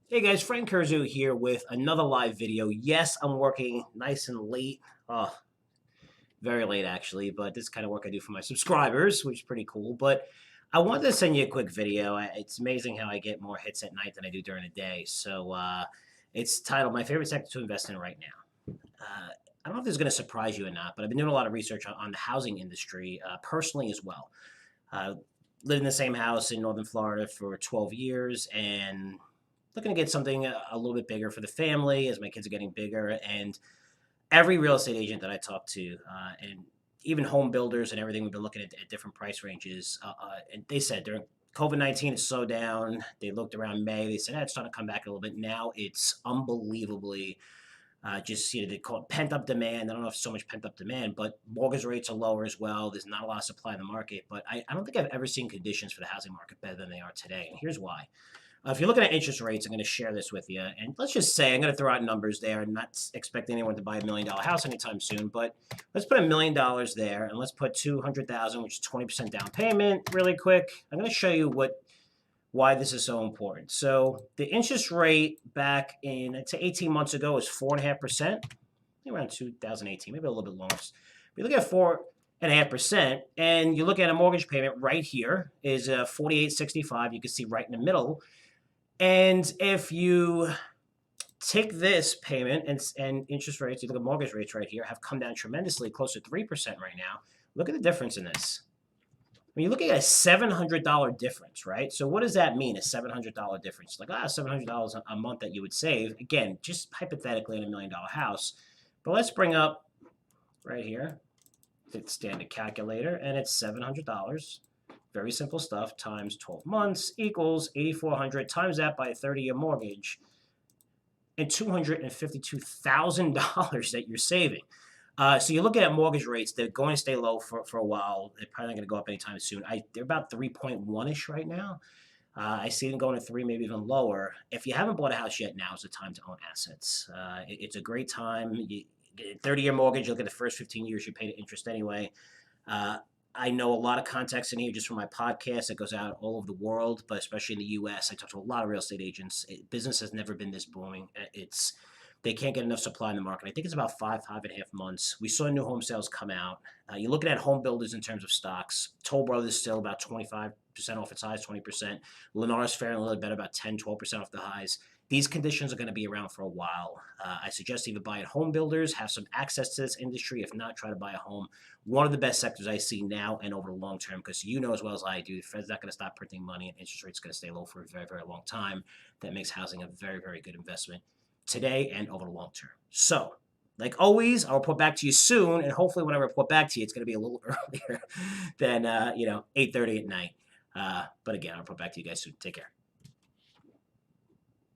Hey guys, Frank Curzio here with another live video. Yes, I'm working nice and late. Very late actually, but this is kind of work I do for my subscribers, which is pretty cool. But I wanted to send you a quick video. It's amazing how I get more hits at night than I do during the day. It's titled "My Favorite Sector to Invest in Right Now." I don't know if this is going to surprise you or not, but I've been doing a lot of research on the housing industry personally as well. Uh, Lived in the same house in Northern Florida for 12 years and looking to get something a little bit bigger for the family as my kids are getting bigger. And every real estate agent that I talk to, and even home builders and everything, we've been looking at different price ranges. And they said during COVID-19, it's slowed down. They looked around May. They said, it's starting to come back a little bit. Now it's unbelievably they call it pent up demand. I don't know if it's so much pent up demand, but mortgage rates are lower as well. There's not a lot of supply in the market, but I don't think I've ever seen conditions for the housing market better than they are today. And here's why. If you're looking at interest rates, I'm going to share this with you. And let's just say I'm going to throw out numbers there. I'm not expecting anyone to buy $1 million house anytime soon, but let's put $1 million there and let's put 200,000, which is 20% down payment, really quick. I'm going to show you why this is so important. So the interest rate back in, I'd say 18 months ago was 4.5%, around 2018, maybe a little bit longer. If you look at 4.5%, and you look at a mortgage payment right here is 48.65. You can see right in the middle. And if you take this payment and interest rates, you look at mortgage rates right here, have come down tremendously, close to 3% right now. Look at the difference in this. When you're looking at a $700 difference, right? So what does that mean, a $700 difference? Like, $700 a month that you would save. Again, just hypothetically in $1 million house. But let's bring up right here, the standard calculator, and it's $700. Very simple stuff, times 12 months equals 8,400, times that by a 30-year mortgage, and $252,000 that you're saving. So you're looking at mortgage rates. They're going to stay low for a while. They're probably not going to go up anytime soon. They're about 3.1-ish right now. I see them going to 3, maybe even lower. If you haven't bought a house yet, now is the time to own assets. It's a great time. 30-year mortgage, you look at the first 15 years, you pay the interest anyway. I know a lot of contacts in here just from my podcast that goes out all over the world, but especially in the U.S. I talk to a lot of real estate agents. Business has never been this booming. They can't get enough supply in the market. I think it's about 5.5 months. We saw new home sales come out. You're looking at home builders in terms of stocks. Toll Brothers still about 25% off its highs, 20%. Lennar's faring a little better, about 10, 12% off the highs. These conditions are going to be around for a while. I suggest either buy at home builders, have some access to this industry. If not, try to buy a home. One of the best sectors I see now and over the long term, because you know as well as I do, the Fed's not going to stop printing money and interest rates going to stay low for a very, very long time. That makes housing a very, very good investment today and over the long term. So, like always, I'll report back to you soon, and hopefully when I report back to you, it's going to be a little earlier than 8:30 at night. But again, I'll report back to you guys soon. Take care.